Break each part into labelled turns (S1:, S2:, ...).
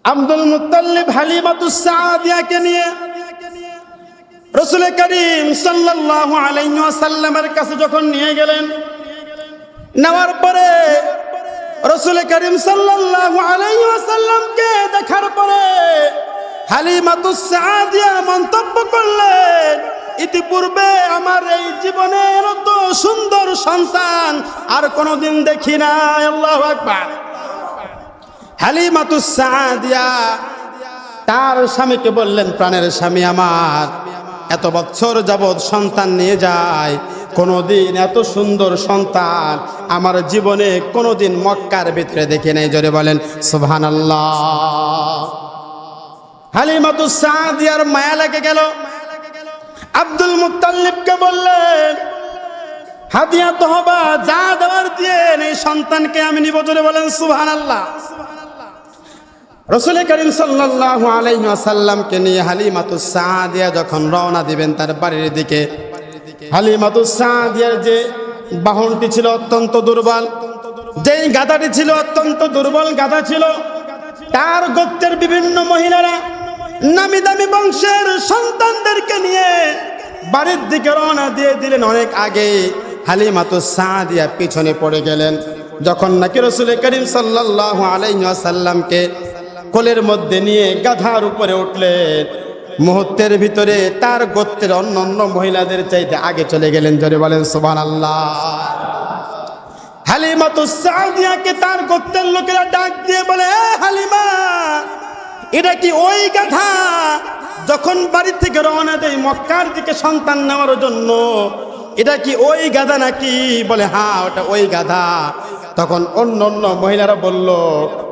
S1: Abdul Muttalib Halimatus সাদিয়াকে নিয়ে রাসূল করিম সাল্লাল্লাহু আলাইহি ওয়াসাল্লামের কাছে যখন নিয়ে গেলেন, নেওয়ার পরে রাসূল করিম সাল্লাল্লাহু আলাইহি ওয়াসাল্লামকে দেখার পরে হালিমাতুস সাদিয়া মন্তব্য করলেন, ইতিপূর্বে আমার এই জীবনের তো সুন্দর সন্তান আর কোনোদিন দেখি নাই। আল্লাহু আকবার। হালিমাতুস সাদিয়া তার স্বামীকে বললেন, প্রাণের স্বামী আমার, এত বছর যাবৎ সন্তান নিয়ে যায়, কোনোদিন এত সুন্দর সন্তান আমার জীবনে কোনোদিন মক্কার ভিতরে দেখি নাই। জোরে বলেন সুবহানাল্লাহ। হালিমাতুস সাদিয়ার মায়া লেগে গেল। আব্দুল মুত্তালিবকে বললেন, হাদিয়া তো হবা, যা দেওয়ার দিয়ে এই সন্তানকে আমি নিব। জোরে বলেন সুবহানাল্লাহ। রাসূল করিম সাল্লাল্লাহু আলাইহি ওয়াসাল্লামকে নিয়ে হালিমাতুস সাদিয়া যখন রওনা দিবেন তার বাড়ির দিকে, হালিমাতুস সাদিয়ার যে বাহনটি ছিল অত্যন্ত দুর্বল, যেই গাধাটি ছিল অত্যন্ত দুর্বল গাধা ছিল, তার গোত্রের বিভিন্ন মহিলারা নামি দামি বংশের সন্তানদেরকে নিয়ে বাড়ির দিকে রওনা দিয়ে দিলেন। অনেক আগে হালিমাতুস সাদিয়া পিছনে পড়ে গেলেন। যখন নাকি রাসূল করিম সাল্লাল্লাহু আলাইহি ওয়াসাল্লামকে কোলের মধ্যে নিয়ে গাধার উপরে উঠলেন, মুহূর্তের ভিতরে তার গোত্রের অন্যান্য মহিলাদের চাইতে আগে চলে গেলেন। জোরে বলেন সুবহানাল্লাহ। হালিমাতুস সাদিয়াকে তার গোত্রের লোকেরা ডাক দিয়ে বলে, হালিমা, এটা কি ওই গাধা যখন বাড়ি থেকে রওনা দেয় মক্কার দিকে সন্তান নেওয়ার জন্য? এটা কি ওই গাধা নাকি? বলে হ্যাঁ, ওটা ওই গাধা। তখন অন্য মহিলারা বলল,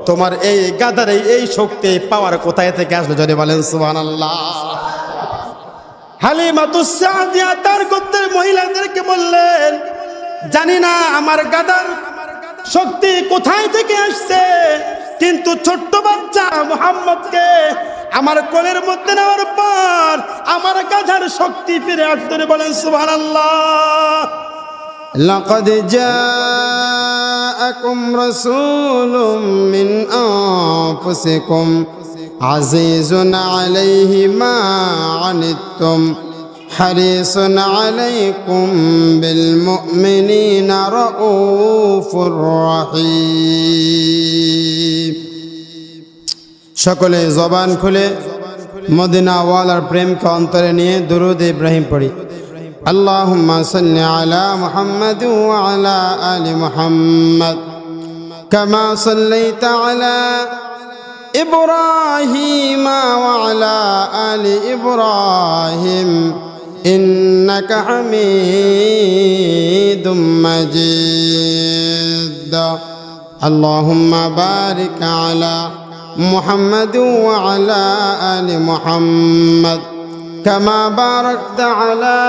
S1: তোমার এই গাধার এই শক্তি পাওয়ার কোথায় থেকে আসলো? যদি বলেন সুবহানাল্লাহ। হালিমাতুস সাদিয়া তার গোত্রের মহিলাদেরকে বললেন, জানি না আমার গাধার শক্তি কোথায় থেকে আসছে, কিন্তু ছোট্ট বাচ্চা মুহাম্মদকে আমার কোলের মধ্যে নেওয়ার পর আমার গাধার শক্তি ফিরে আসতে। বলেন সুবহানাল্লাহ। লাকাদ জাআকুম রাসূলুম মিন আনফুসিকুম আজিজুন আলাইহি মা আনিতুম হারিসুন আলাইকুম বিল মুমিনিনা রাউফুর রহিম। সকলে জবান খুলে মদিনা ওয়ালার প্রেমকে অন্তরে নিয়ে দুরূদ ইব্রাহিম পড়ি। আল্লাহুম্মা সাল্লি আলা মুহাম্মাদ ওয়া আলা আলি মুহাম্মাদ কামা সাল্লাইতা আলা ইব্রাহিম ওয়া আলা আলি ইব্রাহিম ইন্নাকা হামিদুম মাজিদ। আল্লাহুম্মা বারিক আলা মুহাম্মাদ ওয়া আলা আলি মুহাম্মাদ কামা বারাকতা আলা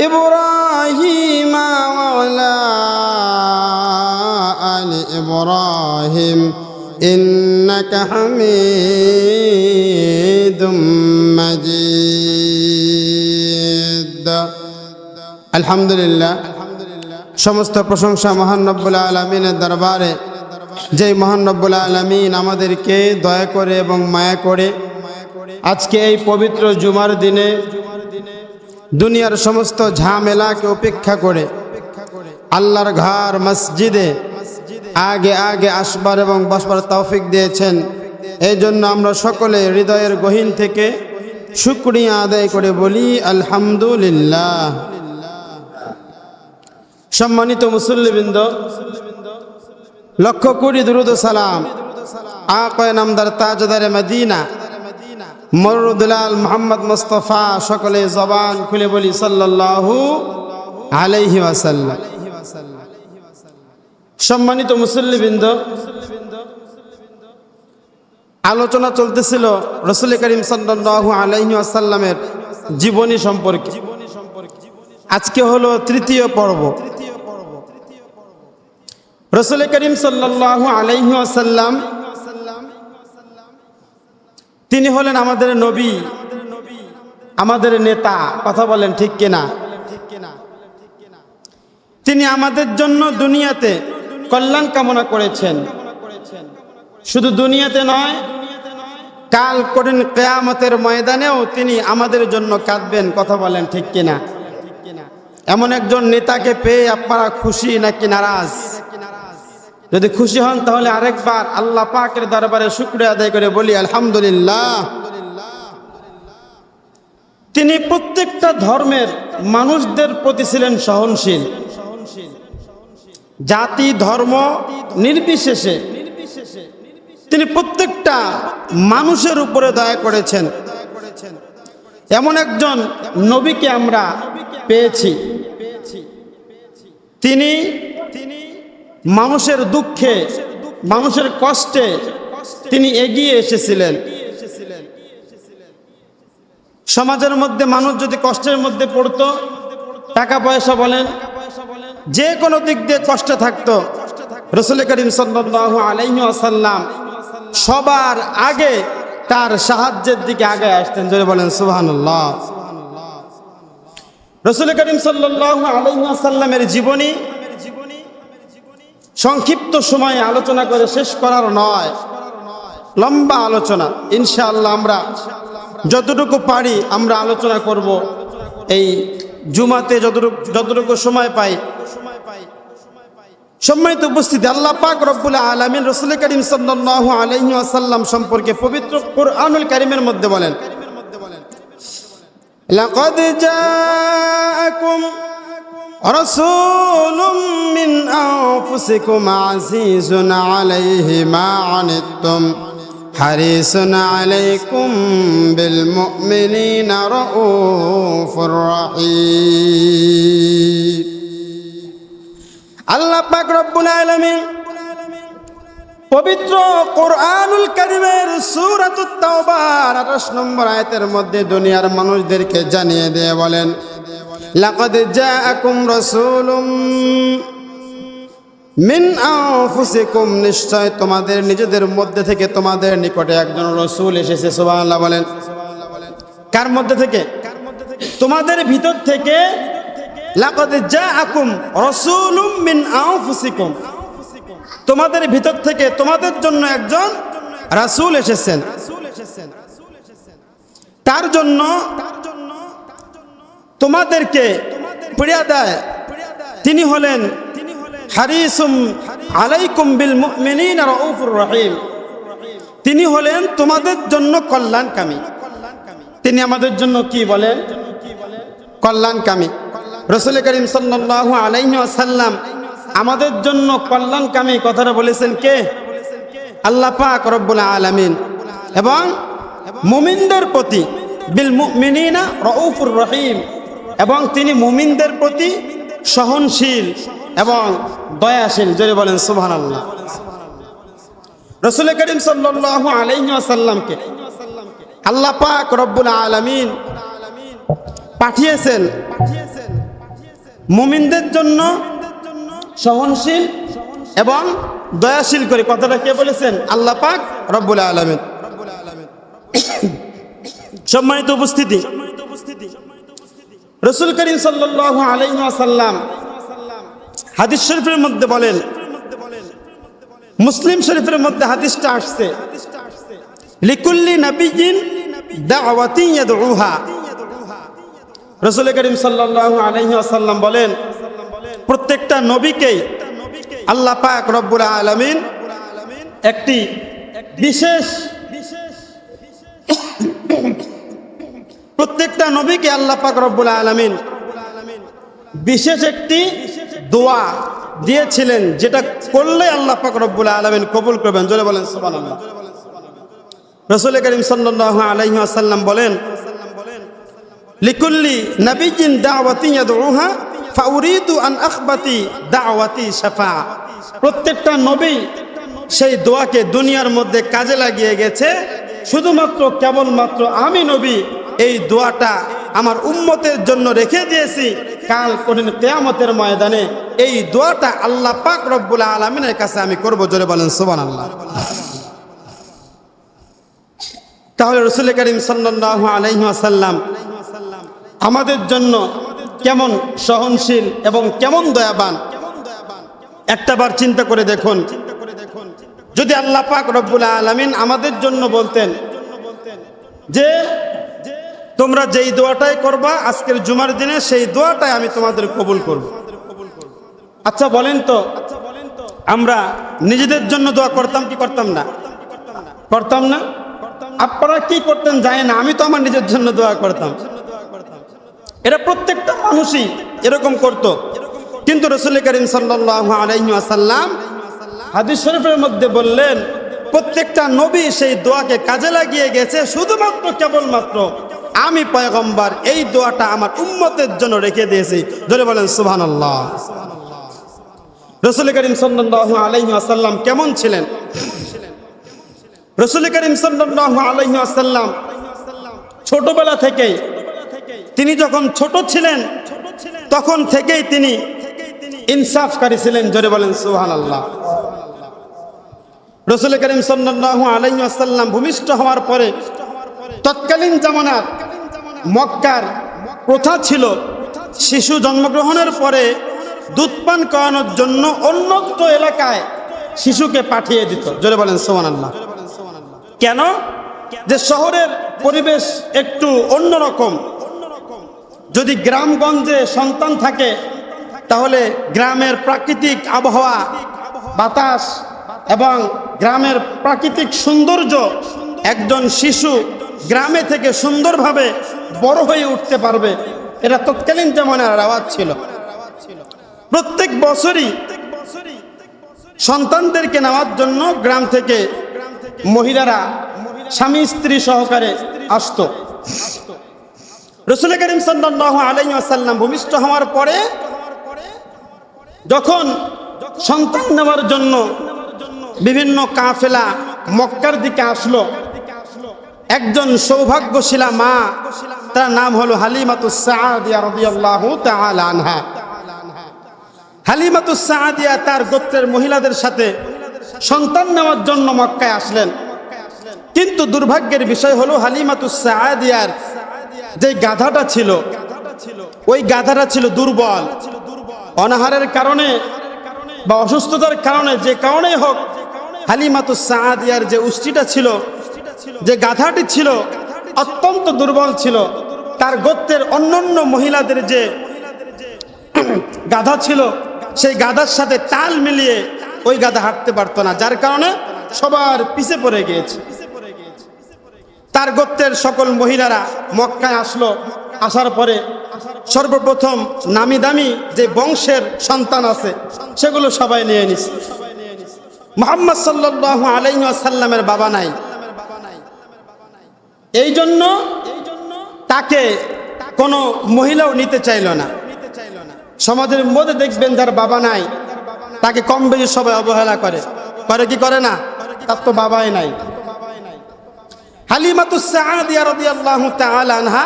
S1: ইব্রাহিম ওয়া আলা আলি ইব্রাহিম ইন্নাকা হামিদুম মাজিদ। আলহামদুলিল্লাহ, সমস্ত প্রশংসা মহান রব্বুল আলামিনের দরবারে, যেই মহান রব্বুল আলামিন আমাদেরকে দয়া করে এবং মায়া করে আজকে এই পবিত্র জুমার দিনে দুনিয়ার সমস্ত ঝামেলাকে উপেক্ষা করে আল্লাহর ঘর মসজিদে আগে আগে আসবার এবং বসবার তৌফিক দিয়েছেন। এই জন্য আমরা সকলে হৃদয়ের গহীন থেকে শুকরিয়া আদায় করে বলি আলহামদুলিল্লাহ। সম্মানিত মুসল্লিবৃন্দ, লক্ষ কোটি দুরূদ ও সালাম আকায়ে নামদার তাজদারে মদিনা মরুদুলাল মুহাম্মদ মুস্তাফা, সকলে জবান খুলে বলি সাল্লাল্লাহু আলাইহি ওয়াসাল্লাম। সম্মানিত মুসল্লিবৃন্দ, আলোচনা চলতেছিল রাসূল করিম সাল্লাল্লাহু আলাইহি ওয়াসাল্লামের জীবনী সম্পর্কে। আজকে হলো তৃতীয় পর্ব। রাসূল করিম সাল্লাল্লাহু আলাইহি ওয়াসাল্লাম তিনি হলেন আমাদের নবী, আমাদের নেতা। কথা বলেন ঠিক কিনা? তিনি আমাদের জন্য দুনিয়াতে কল্যাণ কামনা করেছেন। শুধু দুনিয়াতে নয়, কাল কঠিন কিয়ামতের ময়দানেও তিনি আমাদের জন্য কাঁদবেন। কথা বলেন ঠিক কিনা? এমন একজন নেতাকে পেয়ে আপনারা খুশি নাকি নারাজ? যদি খুশি হন তাহলে আরেকবার আল্লাহ পাকের দরবারে শুকরিয়া আদায় করে বলি আলহামদুলিল্লাহ। তিনি প্রত্যেকটা ধর্মের মানুষদের প্রতি ছিলেন সহনশীল, জাতি ধর্ম নির্বিশেষে তিনি প্রত্যেকটা মানুষের উপরে দয়া করেছেন। এমন একজন নবীকে আমরা পেয়েছি, তিনি মানুষের দুঃখে মানুষের কষ্টে তিনি এগিয়ে এসেছিলেন। সমাজের মধ্যে মানুষ যদি কষ্টের মধ্যে পড়তো, টাকা পয়সা বলেন যে কোনো দিক দিয়ে কষ্টে থাকতো, রাসূল করিম সাল্লাল্লাহু আলাইহি ওয়াসাল্লাম সবার আগে তার সাহায্যের দিকে আগে আসতেন। জোরে বলেন সুবহানাল্লাহ। রাসূল করিম সাল্লাল্লাহু আলাইহি ওয়াসাল্লামের জীবনী সংক্ষিপ্ত সময়ে আলোচনা করে শেষ করার নয়, লম্বা আলোচনা। ইনশাআল্লাহ আমরা যতটুকু পারি আমরা আলোচনা করব। এই জুমাতে যতটুকু সময় পাই। সম্মানিত উপস্থিতি, আল্লাহ পাক রব্বুল আলামিন রাসূল করিম সাল্লাল্লাহু আলাইহি ওয়াসাল্লাম সম্পর্কে পবিত্র কুরআনুল কারীমের মধ্যে বলেন, লাকাদ জাআকুম রাসূলুম মিন আনফুসিকুম আজিজুন আলাইহি মা আনিতুম হারিসুন আলাইকুম বিল মুমিনিনা রাউফুর রহিম। আল্লাহ পাক রব্বুল আলামিন পবিত্র কুরআনুল কারীমের সূরাতুত তাওবার 28 নম্বর আয়াতের মধ্যে দুনিয়ার মানুষদেরকে জানিয়ে দিয়ে বলেন, লাকাদ জাআকুম রাসূলুম মিন আনফুসিকুম, নিশ্চয় তোমাদের নিজেদের মধ্যে থেকে তোমাদের নিকটে একজন রাসূল এসেছে। সুবহানাল্লাহ বলেন। কার মধ্যে থেকে? তোমাদের ভিতর থেকে। লাকাদ জাআকুম রাসূলুম মিন আনফুসিকুম, তোমাদের ভিতর থেকে তোমাদের জন্য একজন রাসূল এসেছেন। তার জন্য তোমাদেরকে প্রিয় দেয়। তিনি হলেন হারিসুম আলাইকুম বিল মুমিনিনা রাউফুর রহিম, তিনি হলেন তোমাদের জন্য কল্যাণকামী। তিনি আমাদের জন্য কি বলেন? কল্যাণকামী। রাসূল করিম সাল্লাল্লাহু আলাইহি ওয়াসাল্লাম আমাদের জন্য কল্যাণকামী কথাটা বলেছেন কে? আল্লাহ পাক রব্বুল আলামিন। এবং মুমিনদের প্রতি বিল মুমিনিনা রাউফুর রহিম, এবং তিনি মুমিনদের প্রতি সহনশীল এবং দয়াশীল। জোরে বলেন সুবহানাল্লাহ। রাসূল করিম সাল্লাল্লাহু আলাইহি ওয়াসাল্লামকে আল্লাহ পাক রব্বুল আলামিন পাঠিয়েছেন মুমিনদের জন্য সহনশীল এবং দয়াশীল করে। কথাটা কে বলেছেন? আল্লাহ পাক রব্বুল আলামিন। সম্মানিত উপস্থিতি, রাসূল করিম সাল্লাল্লাহু আলাইহি ওয়াসাল্লাম হাদিস শরীফের মধ্যে বলেন, মুসলিম শরীফের মধ্যে হাদিসটা আসছে, লিকুল্লি নাবিয়্যিন দাওয়াতিন ইয়াদউহা। রাসূল করিম সাল্লাল্লাহু আলাইহি ওয়াসাল্লাম বলেন, প্রত্যেকটা নবীকেই আল্লাহ পাক রব্বুল আলামিন একটি বিশেষ প্রত্যেকটা নবীকে আল্লাহ পাক রব্বুল আলামিন বিশেষ একটি দোয়া দিয়েছিলেন, যেটা করলে আল্লাহ পাক রব্বুল আলামিন কবুল করবেন। জোরে বলেন সুবহানাল্লাহ। রাসূল করিম সাল্লাল্লাহু আলাইহি ওয়াসাল্লাম বলেন, লিকুল্লি নাবিয়্যিন দাওয়াতিন ইয়াদউহা ফাউরিদু আন আখবাতি দাওয়াতি শাফা। প্রত্যেকটা নবী সেই দোয়াকে দুনিয়ার মধ্যে কাজে লাগিয়ে গেছে। শুধুমাত্র কেবলমাত্র আমি নবী এই দোয়াটা আমার উম্মতের জন্য রেখে দিয়েছি। কাল কঠিন কিয়ামতের ময়দানে এই দোয়াটা আল্লাহ পাক রব্বুল আলামিনের কাছে আমি করব। জোরে বলেন সুবহানাল্লাহ। তাহলে রাসূল করিম সাল্লাল্লাহু আলাইহি ওয়াসাল্লাম আমাদের জন্য কেমন সহনশীল এবং কেমন দয়াবান, একটাবার চিন্তা করে দেখুন। যদি আল্লাহ পাক রব্বুল আলামিন আমাদের জন্য বলতেন, যে তোমরা যেই দোয়াটাই করবা আজকের জুমার দিনে সেই দোয়াটাই আমি তোমাদের কবুল করব। আচ্ছা বলেন তো, আমরা নিজেদের জন্য দোয়া করতাম কি করতাম না? করতাম না? আপনারা কি করতেন জানেন না, আমি তো আমার নিজের জন্য দোয়া করতাম। এরা প্রত্যেকটা মানুষই এরকম করত। কিন্তু রাসূল করিম সাল্লাল্লাহু আলাইহি ওয়াসাল্লাম হাদিস শরীফের মধ্যে বললেন, প্রত্যেকটা নবী সেই দোয়াকে কাজে লাগিয়ে গেছে, শুধুমাত্র কেবলমাত্র আমি পয়গম্বর এই দোয়াটা আমার উম্মতের জন্য রেখে দিয়েছি। ধরে বলেন সুবহানাল্লাহ। রাসূল করিম সাল্লাল্লাহু আলাইহি ওয়াসাল্লাম কেমন ছিলেন? রাসূল করিম সাল্লাল্লাহু আলাইহি ওয়াসাল্লাম ছোটবেলা থেকেই, তিনি যখন ছোট ছিলেন তখন থেকেই তিনি ইনসাফকারী ছিলেন। জোরে বলেন সুবহানাল্লাহ। রাসূল করিম সাল্লাল্লাহু আলাইহি ওয়াসাল্লাম ভূমিষ্ঠ হওয়ার পরে তৎকালীন জামানার মক্কার প্রথা ছিল, শিশু জন্মগ্রহণের পরে দুধ পান করানোর জন্য অন্যত্র এলাকায় শিশুকে পাঠিয়ে দিত। জোরে বলেন সুবহানাল্লাহ। কেন? যে শহরের পরিবেশ একটু অন্যরকম, যদি গ্রামগঞ্জে সন্তান থাকে তাহলে গ্রামের প্রাকৃতিক আবহাওয়া, বাতাস এবং গ্রামের প্রাকৃতিক সৌন্দর্য একজন শিশু গ্রামে থেকে সুন্দরভাবে বড় হয়ে উঠতে পারবে, এটা তৎকালীন জামানার রেওয়াজ ছিল। প্রত্যেক বছরই সন্তানদেরকে নেওয়ার জন্য গ্রাম থেকে মহিলারা স্বামী স্ত্রী সহকারে আসতো। রাসূল করিম সাল্লাল্লাহু আলাইহি ওয়াসাল্লাম ভূমিষ্ঠ হওয়ার পরে যখন সন্তান নেওয়ার জন্য বিভিন্ন কাফেলা মক্কার দিকে আসলো, একজন সৌভাগ্যশীলা মা, তার নাম হলো হালিমাতুস সাআদিয়া রাদিয়াল্লাহু তাআলা আনহা। হালিমাতুস সাআদিয়া তার গোত্রের মহিলাদের সাথে সন্তান নেওয়ার জন্য মক্কায় আসলেন। কিন্তু দুর্ভাগ্যের বিষয় হলো হালিমাতুস সাআদিয়ার যে গাধাটা ছিল, ওই গাধাটা ছিল দুর্বল। অনাহারের কারণে বা অসুস্থতার কারণে, যে কারণেই হোক, হালিমাতুস সাআদিয়ার যে উষ্ট্রিটা ছিল, যে গাধাটি ছিল, অত্যন্ত দুর্বল ছিল। তার গোত্রের অন্যান্য মহিলাদের যে গাধা ছিল, সেই গাধার সাথে তাল মিলিয়ে ওই গাধা হাঁটতে পারতো না, যার কারণে সবার পিছে পড়ে গিয়েছে। তার গোত্রের সকল মহিলারা মক্কায় আসলো। আসার পরে সর্বপ্রথম নামি দামি যে বংশের সন্তান আছে সেগুলো সবাই নিয়ে নিছে। মুহাম্মদ সাল্লাল্লাহু আলাইহি ওয়াসাল্লামের বাবা নাই, এই জন্য তাকে কোনো মহিলাও নিতে চাইল না। সমাজের মধ্যে দেখবেন যার বাবা নাই তাকে কম বেশি সবাই অবহেলা করে, করে কি করে না? তার তো বাবাই নাই। হালিমাতুস সাআদিয়া রাদিয়াল্লাহু তাআলা আনহা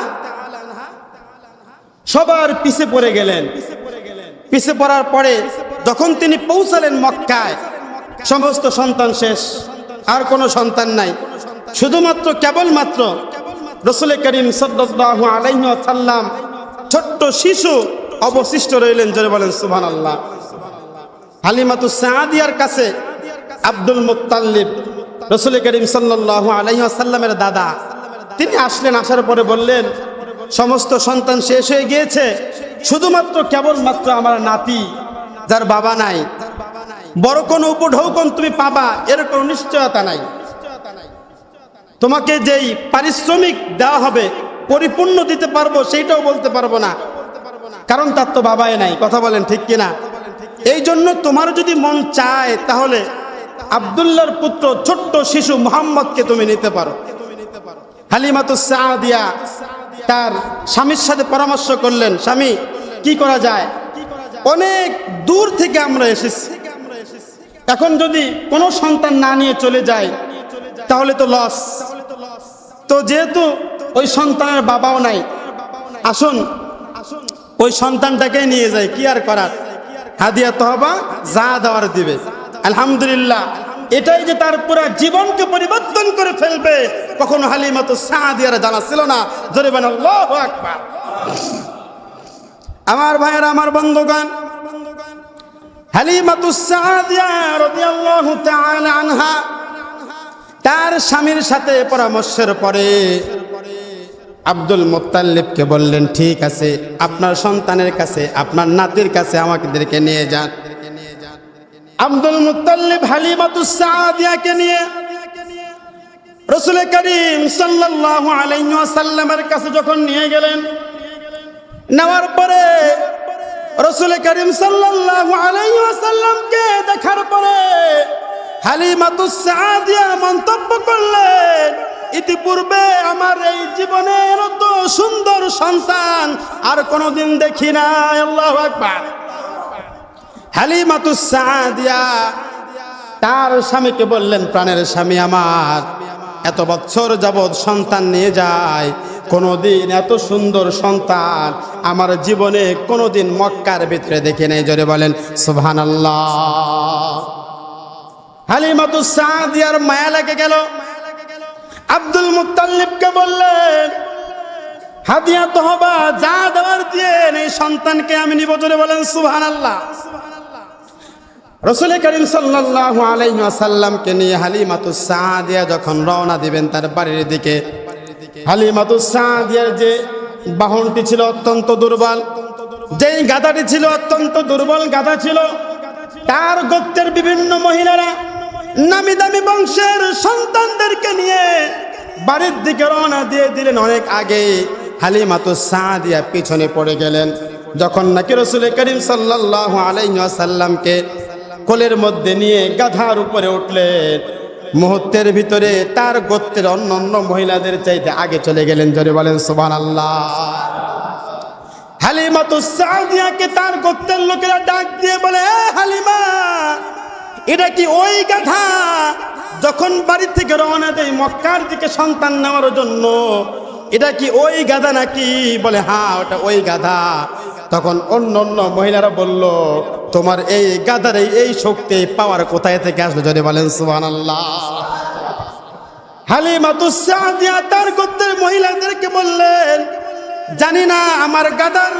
S1: সবার পিছে পড়ে গেলেন। পিছে পড়ার পরে যখন তিনি পৌঁছালেন মক্কায়, সমস্ত সন্তান শেষ, আর কোনো সন্তান নাই। শুধুমাত্র কেবলমাত্র রাসূল করিম সাল্লাল্লাহু আলাইহি ওয়াসাল্লাম ছোট্ট শিশু অবশিষ্ট রইলেন। জোরে বলেন সুবহানাল্লাহ। হালিমাতুস সাআদিয়ার কাছে আব্দুল মুত্তালিব, রাসূল করিম সাল্লাল্লাহু আলাইহি ওয়াসাল্লামের দাদা, তিনি আসলেন। আসার পরে বললেন, সমস্ত সন্তান শেষ হয়ে গিয়েছে, শুধুমাত্র কেবলমাত্র আমার নাতি যার বাবা নাই, বড় কোনো উপঢৌকন তুমি পাবা এর কোনো নিশ্চয়তা নাই। তোমাকে যেই পারিশ্রমিক দেওয়া হবে পরিপূর্ণ দিতে পারবো সেইটাও বলতে পারবো না, কারণ তার তো বাবাই নাই। কথা বলেন ঠিক কিনা? এই জন্য তোমার যদি মন চায় তাহলে আব্দুল্লাহর পুত্র ছোট্ট শিশু মুহাম্মদকে তুমি নিতে পারো। হালিমাতুস সাআদিয়া তার স্বামীর সাথে পরামর্শ করলেন, স্বামী কি করা যায়? অনেক দূর থেকে আমরা এসেছি, এখন যদি কোনো সন্তান না নিয়ে চলে যায় তাহলে তো লস। তো যেহেতু ওই সন্তানের বাবাও নাই, আসুন ওই সন্তানটাকে নিয়ে যায়, কি আর করার, হাদিয়া তহবা যা দেওয়ার দিবে। আলহামদুলিল্লাহ, এটাই যে তার পুরো জীবনকে পরিবর্তন করে ফেলবে কখনো হালিমাতুস সাআদিয়ার জানা ছিল না। জোরে বলেন আল্লাহু আকবার। আমার ভাইয়েরা, আমার বন্ধুগণ, হালিমাতুস সাআদিয়া রাদিয়াল্লাহু তাআলা আনহা তার স্বামীর সাথে পরামর্শের পরে আব্দুল মুত্তালিবকে বললেন, ঠিক আছে, আপনার সন্তানের কাছে, আপনার নাতির কাছে আমাদেরকে নিয়ে যান। আব্দুল মুত্তালিব হালিমাতুস সাদিয়াকে নিয়ে রাসূল করিম সাল্লাল্লাহু আলাইহি ওয়াসাল্লামের কাছে যখন নিয়ে গেলেন, নেওয়ার পরে রাসূল করিম সাল্লাল্লাহু আলাইহি ওয়াসাল্লামকে দেখার পরে হালিমাতুস সাদিয়া মন্তব্য করলেন, ইতিপূর্বে আমার এই জীবনের এত সুন্দর সন্তান আর কোনোদিন দেখি নাই। আল্লাহু আকবার। হালিমাতুস সাদিয়া তার স্বামীকে বললেন, প্রাণের স্বামী আমার, এত বছর যাবৎ সন্তান নিয়ে যায়, কোনোদিন এত সুন্দর সন্তান আমার জীবনে কোনোদিন মক্কার ভিতরে দেখি নাই। জোরে বলেন সুবহানাল্লাহ। হালিমাতুস সাদিয়ার মায়া লেগে গেল। আব্দুল মুত্তালিবকে বললেন, হাদিয়া তহবা যা দেওয়ার দিয়ে এই সন্তানকে আমি নিব। জোরে বলেন সুবহানাল্লাহ। রাসূল করিম সাল্লাল্লাহু আলাইহি ওয়াসাল্লামকে নিয়ে হালিমাতুস সাদিয়া যখন রওনা দিবেন তার বাড়ির দিকে, হালিমাতুস সাদিয়ার যে বাহনটি ছিল অত্যন্ত দুর্বল, যেই গাধাটি ছিল অত্যন্ত দুর্বল গাধা ছিল, তার গোত্রের বিভিন্ন মহিলারা নামি দামি বংশের সন্তানদেরকে নিয়ে বাড়ির দিকে রওনা দিয়ে দিলেন। অনেক আগে হালিমাতুস সাদিয়া পিছনে পড়ে গেলেন। যখন নাকি রাসূল করিম সাল্লাল্লাহু আলাইহি ওয়াসাল্লামকে কোলের মধ্যে নিয়ে গাধার উপরে উঠলেন, মুহূর্তের ভিতরে তার গোত্রের অন্যান্য মহিলাদের চাইতে আগে চলে গেলেন। জোরে বলেন সুবহানাল্লাহ। হালিমাতুস সাদিয়াকে তার গোত্রের লোকেরা ডাক দিয়ে বলে, হালিমা, এটা কি ওই গাধা যখন বাড়ি থেকে রওনা দেয় মক্কার দিকে সন্তান নেওয়ার জন্য? এটা কি ওই গাধা নাকি? বলে, হ্যাঁ, ওটা ওই গাধা। তখন অন্য মহিলারা বলল, তোমার এই গাধার এই শক্তি পাওয়ার কোথায় থেকে আসলো? জোরে বলেন সুবহানাল্লাহ। হালিমাতুস সাদিয়া তার গোত্রের মহিলাদেরকে বললেন, জানি না আমার গাধার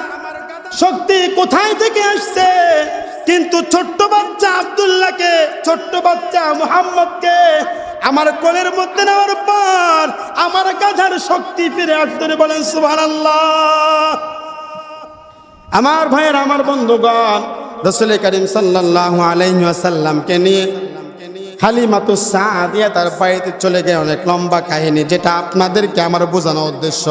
S1: শক্তি কোথায় থেকে আসছে, কিন্তু ছোট্ট বাচ্চা আব্দুল্লাহকে, ছোট্ট বাচ্চা মুহাম্মদকে আমার কোলের মধ্যে নেওয়ার পর আমার গাধার শক্তি ফিরে আসতে। বলেন সুবহানাল্লাহ। আমার ভাইয়ের, আমার বন্ধুগণ, রাসূল করিম সাল্লাল্লাহু আলাইহি ওয়াসাল্লামকে নিয়ে হালিমাতুস সাদিয়া তার বাড়িতে চলে গেলেন। অনেক লম্বা কাহিনী, যেটা আপনাদেরকে আমার বোঝানোর উদ্দেশ্য।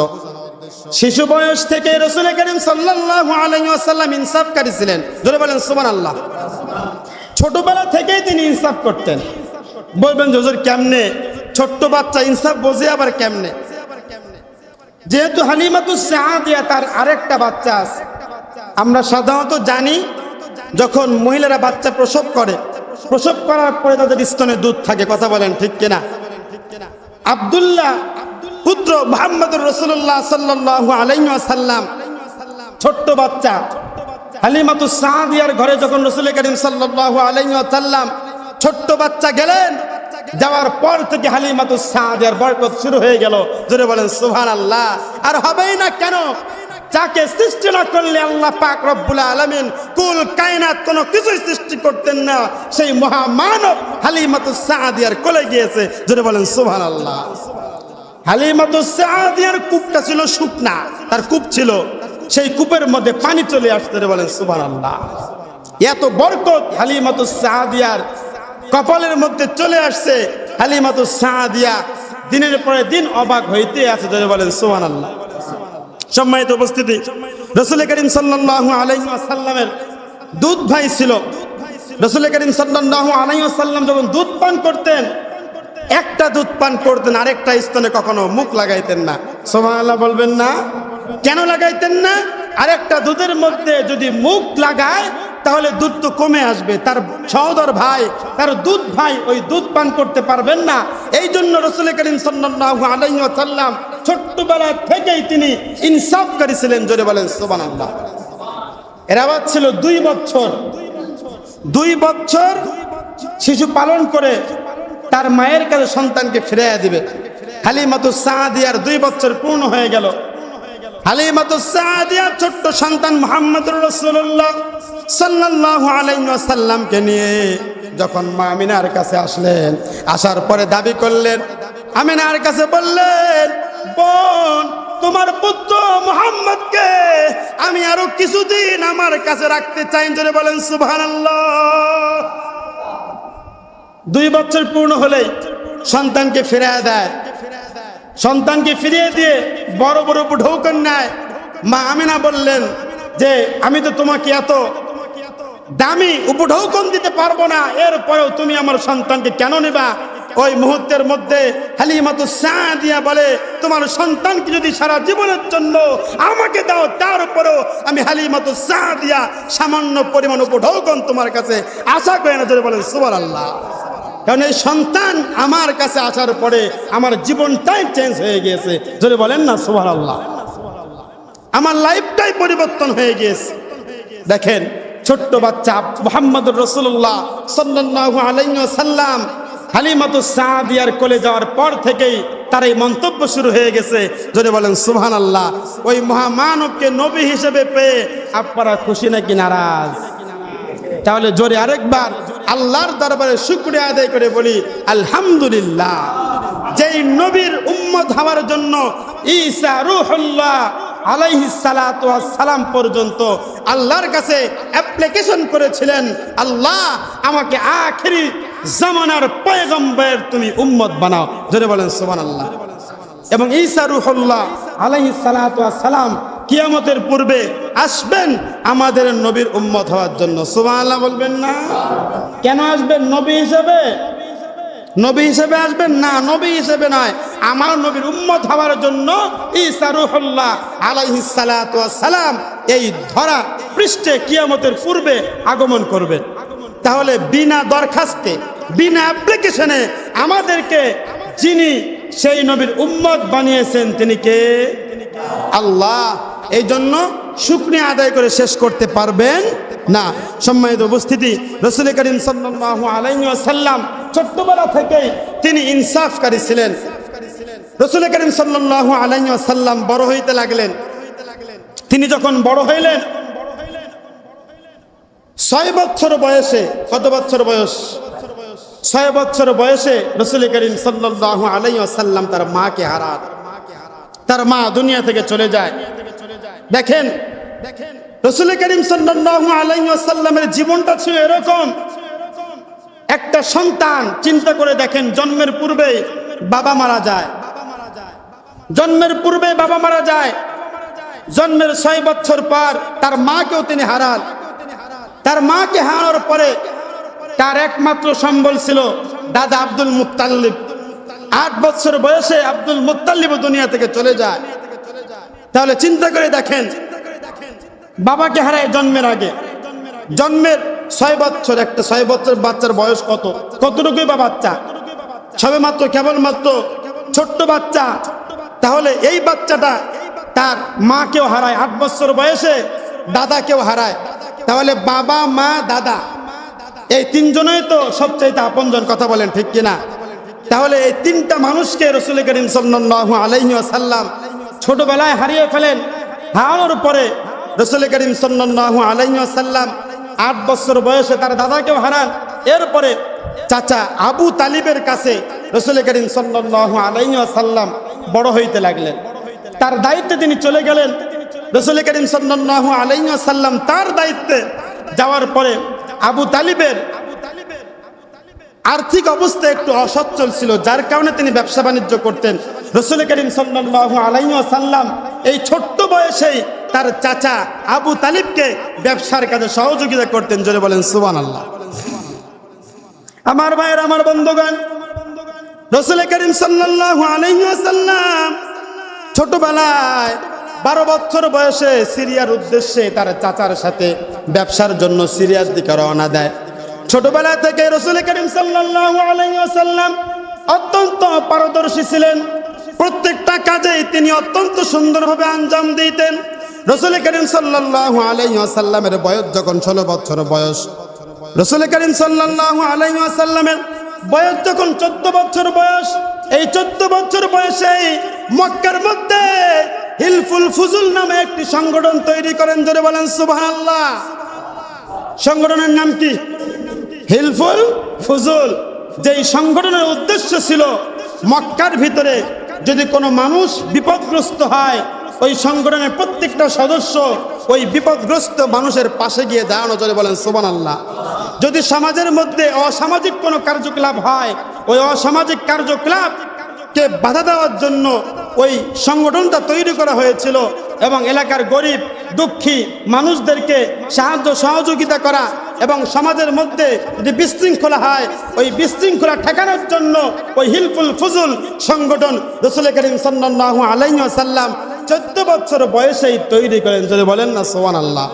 S1: শিশু বয়স থেকে রাসূল করিম সাল্লাল্লাহু আলাইহি ওয়াসাল্লাম ইনসাফকারী ছিলেন। জোরে বলেন সুবহানাল্লাহ। ছোটবেলা থেকেই তিনি ইনসাফ করতেন। বলবেন হুজুর কেমনে? ছোট্ট বাচ্চা ইনসাফ বোঝে আবার কেমনে? যেহেতু হালিমাতুস সাদিয়া তার আরেকটা বাচ্চা আছে। আমরা সাধারণত জানি, যখন মহিলারা বাচ্চা প্রসব করে, প্রসব করার পরে তাদের স্তনে দুধ থাকে। কথা বলেন ঠিক কিনা? আব্দুল্লাহ পুত্র মুহাম্মদুর রাসূলুল্লাহ সাল্লাল্লাহু আলাইহি ওয়াসাল্লাম ছোট্ট বাচ্চা হালিমাতুস সাদিয়ার ঘরে যখন রাসূল করিম সাল্লাল্লাহু আলাইহি ওয়াসাল্লাম ছোট্ট বাচ্চা গেলেন, যাওয়ার পর থেকে হালিমাতুস সাদিয়ার বরকত শুরু হয়ে গেল। জোরে বলেন সুবহানাল্লাহ। আর হবেই না কেন? যাকে সৃষ্টি না করলে আল্লাহ পাক রব্বুল আলামিন কুল কায়নাত কোনো কিছু সৃষ্টি করতেন না, সেই মহামানব হালিমাতুস সাদিয়ার কোলে গিয়েছে। জোরে বলেন সুবহানাল্লাহ। হালিমাতুস সাদিয়ার কূপটা ছিল শুকনা, তার কূপ ছিল, সেই কূপের মধ্যে পানি চলে আসতে। বলেন সুবহানাল্লাহ। এত বরকত হালিমাতুস সাদিয়ার কপালের মধ্যে চলে আসছে। হালিমাতুস সাদিয়া দিনের পরে দিন অবাক হইতে আছে। বলেন সুবহানাল্লাহ। সম্মানিত উপস্থিতি, রাসূল করিম সাল্লাল্লাহু আলাইহি ওয়াসাল্লামের দুধ ভাই ছিল। রাসূল করিম সাল্লাল্লাহু আলাইহি ওয়াসাল্লাম যখন দুধ পান করতেন, একটা দুধ পান করতেন, আরেকটা স্তনে কখনো মুখ লাগাইতেন না। সুবহানাল্লাহ বলবেন না? কেন লাগাইতেন না? আরেকটা দুধের মধ্যে যদি মুখ লাগায় তাহলে দুধ তো কমে আসবে, তার সহোদর ভাই, তার দুধ ভাই ওই দুধ পান করতে পারবেন না। এই জন্য রাসূল করিম সাল্লাল্লাহু আলাইহি ওয়াসাল্লাম ছোট্টবেলা থেকেই তিনি ইনসাফকারী ছিলেন। জোরে বলেন সুবহানাল্লাহ। এর আবার ছিল 2 বছর। 2 বছর শিশু পালন করে তার মায়ের কাছে সন্তানকে ফিরিয়ে দিবে। হালিমাতুস সাদিয়ার 2 বছর পূর্ণ হয়ে গেল। হালিমাতুস সাদিয়ার ছোট্ট সন্তান মুহাম্মদুর রাসূলুল্লাহ সাল্লাল্লাহু আলাইহি ওয়াসাল্লামকে নিয়ে যখন মা আমিনার কাছে আসলেন, আসার পরে দাবি করলেন, আমিনার কাছে বললেন, বোন তোমার পুত্র মুহাম্মদকে আমি আরো কিছুদিন আমার কাছে রাখতে চাই। জোরে বলেন সুবহানাল্লাহ। 2 বছর পূর্ণ হলেই সন্তানকে ফিরিয়ে দেয়। সন্তানকে ফিরিয়ে দিয়ে বড় বড় উপঢৌকন্যায় মা আমিনা বললেন যে আমি তো তোমাকে এত দামি উপঢৌকন দিতে পারবো না, এরপরেও তুমি আমার সন্তানকে কেন নিবা? ওই মুহূর্তের মধ্যে হালিমাতুস সাদিয়া বলে, তোমার সন্তানকে যদি সারা জীবনের জন্য আমাকে দাও, তারপরেও আমি হালিমাতুস সাদিয়া সামান্য পরিমাণ উপঢৌকন তোমার কাছে আশা করি না। জোরে বলেন সুবহানাল্লাহ। কারণ এই সন্তান আমার কাছে আসার পরে আমার জীবনটাই চেঞ্জ হয়ে গিয়েছে। জোরে বলেন না সুবহানাল্লাহ। আমার লাইফটাই পরিবর্তন হয়ে গিয়েছে। দেখেন, ছোট্ট বাচ্চা মুহাম্মদুর রাসূলুল্লাহ সাল্লাল্লাহু আলাইহি ওয়াসাল্লাম হালিমাতুস সাদিয়ার কোলে যাওয়ার পর থেকেই তার এই মন্তব্য শুরু হয়ে গেছে। যদি বলেন সুবহানাল্লাহ। ওই মহামানবকে নবী হিসেবে পেয়ে আপনারা খুশি নাকি নারাজ? তাহলে জোরে আরেকবার আল্লাহর দরবারে শুকরিয়া আদায় করে বলি আলহামদুলিল্লাহ। যেই নবীর উম্মত হওয়ার জন্য ঈসা রূহুল্লাহ আলাইহিস সালাতু ওয়াস সালাম পর্যন্ত আল্লাহর কাছে অ্যাপ্লিকেশন করেছিলেন, আল্লাহ আমাকে আখিরি জামানার পয়গম্বর তুমি উম্মত বানাও। জোরে বলেন সুবহানাল্লাহ। এবং ঈসা রূহুল্লাহ আলাইহিস সালাতু ওয়াস সালাম কিয়ামতের পূর্বে আসবেন আমাদের নবীর উম্মত হওয়ার জন্য। সুবহানাল্লাহ বলবেন না? কেন আসবেন? নবী হিসেবে? নবী হিসেবে আসবেন না, নবী হিসেবে নয়, আমার নবীর উম্মত হওয়ার জন্য ঈসা রূহুল্লাহ আলাইহিস সালাতু ওয়াস সালাম এই ধরা পৃষ্ঠে কিয়ামতের পূর্বে আগমন করবেন। তাহলে বিনা দরখাস্তে, বিনা অ্যাপ্লিকেশনে আমাদেরকে যিনি সেই নবীর উম্মত বানিয়েছেন তিনি কে? আল্লাহ। এই জন্য শুকরিয়া আদায় করে শেষ করতে পারবেন না। সম্মানিত উপস্থিতি, রাসূল করিম সাল্লাল্লাহু আলাইহি ওয়াসাল্লাম ছোট্টবেলা থেকেই তিনি ইনসাফকারী ছিলেন। রাসূল করিম সাল্লাল্লাহু আলাইহি ওয়াসাল্লাম বড় হইতে লাগলেন। তিনি যখন বড় হইলেন 6 বছর বয়সে, কত বছর বয়স? 6 বছর বয়সে রাসূল করিম সাল্লাল্লাহু আলাইহি ওয়াসাল্লাম তার মাকে হারান। তার মা দুনিয়া থেকে চলে যায়। দেখেন, রাসূল করিম সাল্লাল্লাহু আলাইহি ওয়াসাল্লামের জীবনটা ছিল এরকম। একটা সন্তান, চিন্তা করে দেখেন, জন্মের পূর্বে বাবা মারা যায়। জন্মের পূর্বে বাবা মারা যায়। জন্মের 6 বছর পর তার মাকেও তিনি হারান। তার মাকে হারানোর পরে তার একমাত্র সম্বল ছিল দাদা আব্দুল মুত্তালিব। 8 বছর বয়সে আব্দুল মুত্তালিব দুনিয়া থেকে চলে যায়। তাহলে চিন্তা করে দেখেন, বাবাকে হারায় জন্মের আগে। জন্মের 6 বছর, একটা 6 বছর বাচ্চার বয়স কত? কতটুকুই বা বাচ্চা? সবে মাত্র, কেবলমাত্র ছোট্ট বাচ্চা। তাহলে এই বাচ্চাটা তার মাকেও হারায়, 8 বছর বয়সে দাদাকেও হারায়। তাহলে বাবা, মা, দাদা, এই 3 জনই তো সবচাইতে আপনজন। কথা বলেন ঠিক কিনা? তাহলে এই 3টা মানুষকে রাসূল করিম সাল্লাল্লাহু আলাইহি ওয়াসাল্লাম ছোটবেলায় হারিয়ে ফেলেন। হারানোর পরে রাসূল করিম সাল্লাল্লাহু আলাইহি ওয়াসাল্লাম 8 বছর বয়সে তার দাদাকেও হারান। এরপরে চাচা আবু তালিবের কাছে রাসূল করিম সাল্লাল্লাহু আলাইহি ওয়াসাল্লাম বড় হইতে লাগলেন। তার দায়িত্বে তিনি চলে গেলেন। রাসূল করিম সাল্লাল্লাহু আলাইহি ওয়াসাল্লাম তার দায়িত্বে যাওয়ার পরে আবু তালিবের আর্থিক অবস্থা একটু অসচ্ছল ছিল, যার কারণে তিনি ব্যবসা বাণিজ্য করতেন। রাসূল করিম সাল্লাল্লাহু আলাইহি ওয়াসাল্লাম এই ছোট্ট বয়সেই তার চাচা আবু তালিবকে ব্যবসার কাজে সহযোগিতা করতেন। জোরে বলেন সুবহানাল্লাহ। আমার ভাইয়ের, আমার বন্ধুগণ, রাসূল করিম সাল্লাল্লাহু আলাইহি ওয়াসাল্লাম ছোটবেলায় 12 বছর বয়সে সিরিয়ার উদ্দেশ্যে তার চাচার সাথে ব্যবসার জন্য সিরিয়ার দিকে রওনা দেয়। ছোটবেলা থেকে রাসূল করিম সাল্লাল্লাহু আলাইহি ওয়াসাল্লাম অত্যন্ত পারদর্শী ছিলেন। প্রত্যেকটা কাজেই তিনি অত্যন্ত সুন্দরভাবে আঞ্জাম দিতেন। রাসূল করিম সাল্লাল্লাহু আলাইহি ওয়াসাল্লামের বয়স যখন 16 বছর বয়স, রাসূল করিম সাল্লাল্লাহু আলাইহি ওয়াসাল্লামের বয়স যখন 14 বছর বয়স, এই 14 বছর বয়সেই মক্কার মধ্যে হিলফুল ফুজুল নামে একটি সংগঠন তৈরি করেন। জোরে বলেন সুবহানাল্লাহ। সংগঠনের নাম কি? হিলফুল ফুজুল। যেই সংগঠনের উদ্দেশ্য ছিল মক্কার ভিতরে যদি কোনো মানুষ বিপদগ্রস্ত হয়, ওই সংগঠনের প্রত্যেকটা সদস্য ওই বিপদগ্রস্ত মানুষের পাশে গিয়ে দাঁড়ানো, জোরে বলেন সুবহানাল্লাহ। যদি সমাজের মধ্যে অসামাজিক কোনো কার্যকলাপ হয়, ওই অসামাজিক কার্যকলাপকে বাধা দেওয়ার জন্য ওই সংগঠনটা তৈরি করা হয়েছিল এবং এলাকার গরিব দুঃখী মানুষদেরকে সাহায্য সহযোগিতা করা এবং সমাজের মধ্যে যদি বিশৃঙ্খলা হয়, ওই বিশৃঙ্খলা ঠেকানোর জন্য ওই হিলফুল ফুজুল সংগঠন রাসূল করিম সাল্লাল্লাহু আলাইহি ওয়াসাল্লাম 14 বছর বয়সেই তৈরি করেন, যদি বলেন না সুবহানাল্লাহ।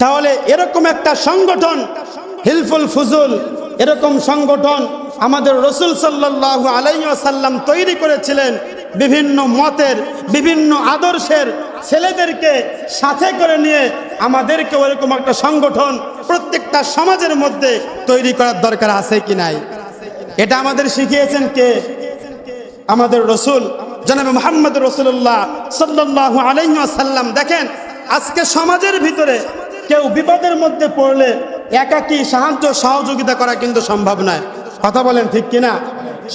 S1: তাহলে এরকম একটা সংগঠন হিলফুল ফুজুল, এরকম সংগঠন আমাদের রাসূল সাল্লাল্লাহু আলাইহি ওয়াসাল্লাম তৈরি করেছিলেন বিভিন্ন মতের, বিভিন্ন আদর্শের ছেলেদেরকে সাথে করে নিয়ে। আমাদেরকে ওরকম একটা সংগঠন প্রত্যেকটা সমাজের মধ্যে তৈরি করার দরকার আছে কি নাই? এটা আমাদের শিখিয়েছেন কে? আমাদের রাসূল জনাবে মুহাম্মদ রাসূলুল্লাহ সাল্লাল্লাহু আলাইহি ওয়াসাল্লাম। দেখেন, আজকে সমাজের ভিতরে কেউ বিপদের মধ্যে পড়লে একাকী সাহায্য সহযোগিতা করা কিন্তু সম্ভব নয়। কথা বলেন ঠিক কিনা?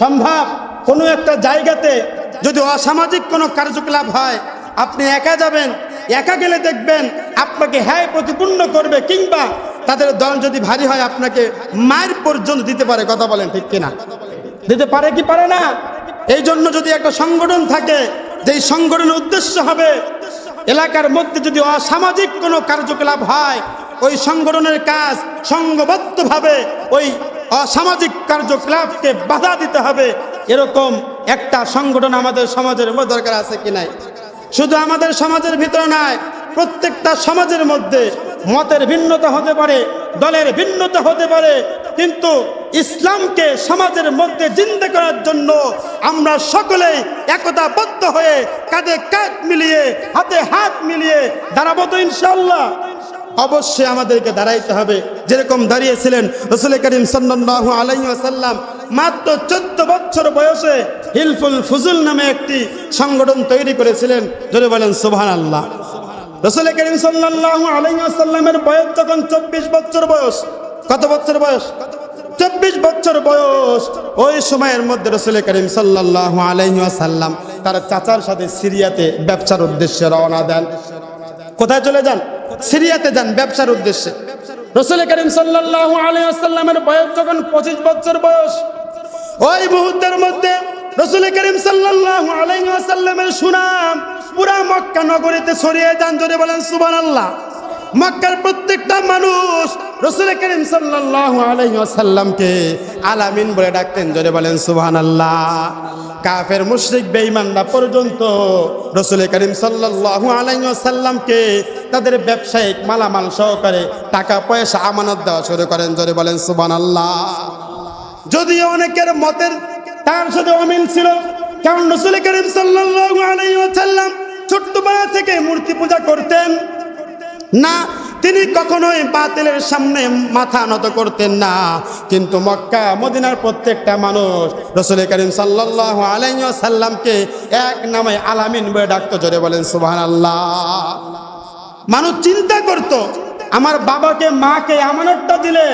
S1: সম্ভব। কোনো একটা জায়গাতে যদি অসামাজিক কোনো কার্যকলাপ হয়, আপনি একা যাবেন, একা গেলে দেখবেন আপনাকে হ্যাঁ প্রতিপূর্ণ করবে, কিংবা তাদের দল যদি ভারী হয় আপনাকে মার পর্যন্ত দিতে পারে। কথা বলেন ঠিক কিনা? দিতে পারে কি পারে না? এই জন্য যদি একটা সংগঠন থাকে, যেই সংগঠনের উদ্দেশ্য হবে এলাকার মধ্যে যদি অসামাজিক কোনো কার্যকলাপ হয়, ওই সংগঠনের কাজ সংঘবদ্ধভাবে ওই অসামাজিক কার্যকলাপকে বাধা দিতে হবে। এরকম একটা সংগঠন আমাদের সমাজের মধ্যে দরকার আছে কি নাই? শুধু আমাদের সমাজের ভিতরে নয়, প্রত্যেকটা সমাজের মধ্যে মতের ভিন্নতা হতে পারে, দলের ভিন্নতা হতে পারে, কিন্তু ইসলামকে সমাজের মধ্যে জিন্দা করার জন্য আমরা সকলেই একতাবদ্ধ হয়ে কাঁধে কাঁধ মিলিয়ে হাতে হাত মিলিয়ে দাঁড়াবো তো ইনশাআল্লাহ। অবশ্যই আমাদেরকে দাঁড়াইতে হবে, যেরকম দাঁড়িয়েছিলেন রাসূল করিম সাল্লাল্লাহু আলাইহি ওয়াসাল্লাম। মাত্র 14 বছর বয়সে হিলফুল ফুজুল নামে একটি সংগঠন তৈরি করেছিলেন, জোরে বলেন সুবহানাল্লাহ। রাসূল করিম সাল্লাল্লাহু আলাইহি ওয়াসাল্লামের বয়স তখন 24 বছর বয়স। কত বছর বয়স? 24 বছর বয়স। ওই সময়ের মধ্যে রাসূল করিম সাল্লাল্লাহু আলাইহি ওয়াসাল্লাম তার চাচার সাথে সিরিয়াতে ব্যবসার উদ্দেশ্যে রওনা দেন। কোথায় চলে যান? সিরিয়াতে যান ব্যবসার উদ্দেশ্যে। রাসূল করিম সাল্লাল্লাহু আলাইহি ওয়াসাল্লামের বয়স যখন 25 বছর বয়স, ওই মুহূর্তের মধ্যে রাসূল করিম সাল্লাল্লাহু আলাইহি ওয়াসাল্লামের সুনাম পুরা মক্কা নগরীতে ছড়িয়ে যান, জোরে বলেন সুবহানাল্লাহ। মক্কার প্রত্যেকটা মানুষ রাসূল করিম সাল্লাল্লাহু আলাইহি ওয়াসাল্লামকে আলামিন বলে ডাকতেন, জোরে বলেন সুবহানাল্লাহ। কাফের মুশরিক বেঈমানরা পর্যন্ত রাসূল করিম সাল্লাল্লাহু আলাইহি ওয়াসাল্লামকে তাদের ব্যবসায়িক মালামাল সহকারে টাকা পয়সা আমানত দেওয়া শুরু করেন, জোরে বলেন সুবহানাল্লাহ। যদিও অনেকের মতের তার সাথে অমিল ছিল, কারণ রাসূল করিম সাল্লাল্লাহু আলাইহি ওয়াসাল্লাম ছোট্টবেলা থেকে মূর্তি পূজা করতেন না, তিনি কখনোই বাতিলের সামনে মাথা নত করতেন না। কিন্তু মক্কা মদিনার প্রত্যেকটা মানুষ রাসূল করিম সাল্লাল্লাহু আলাইহি ওয়াসাল্লামকে এক নামে আলামিন বলে ডাকতো, জোরে বলেন সুবহানাল্লাহ। মানুষ চিন্তা করত, আমার বাবাকে মাকে আমানতটা দিলে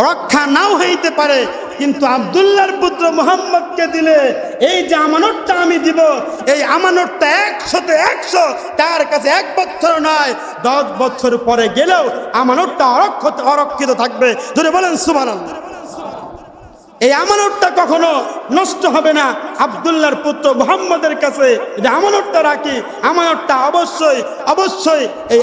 S1: রক্ষা নাও হইতে পারে, কিন্তু আব্দুল্লাহর পুত্র মুহাম্মদকে দিলে এই যে আমানতটা আমি দিব, এই আমানতটা 100তে 100 তার কাছে 1 বছর নয় 10 বছর পরে গেলেও আমানতটা অরক্ষিত থাকবে, যদি বলেন সুবহানাল্লাহ। এই আমানতটা কখনো নষ্ট হবে না। আব্দুল্লাহর পুত্র মুহাম্মদের কাছে এই আমানতটা রাখি, আমানতটা অবশ্যই এই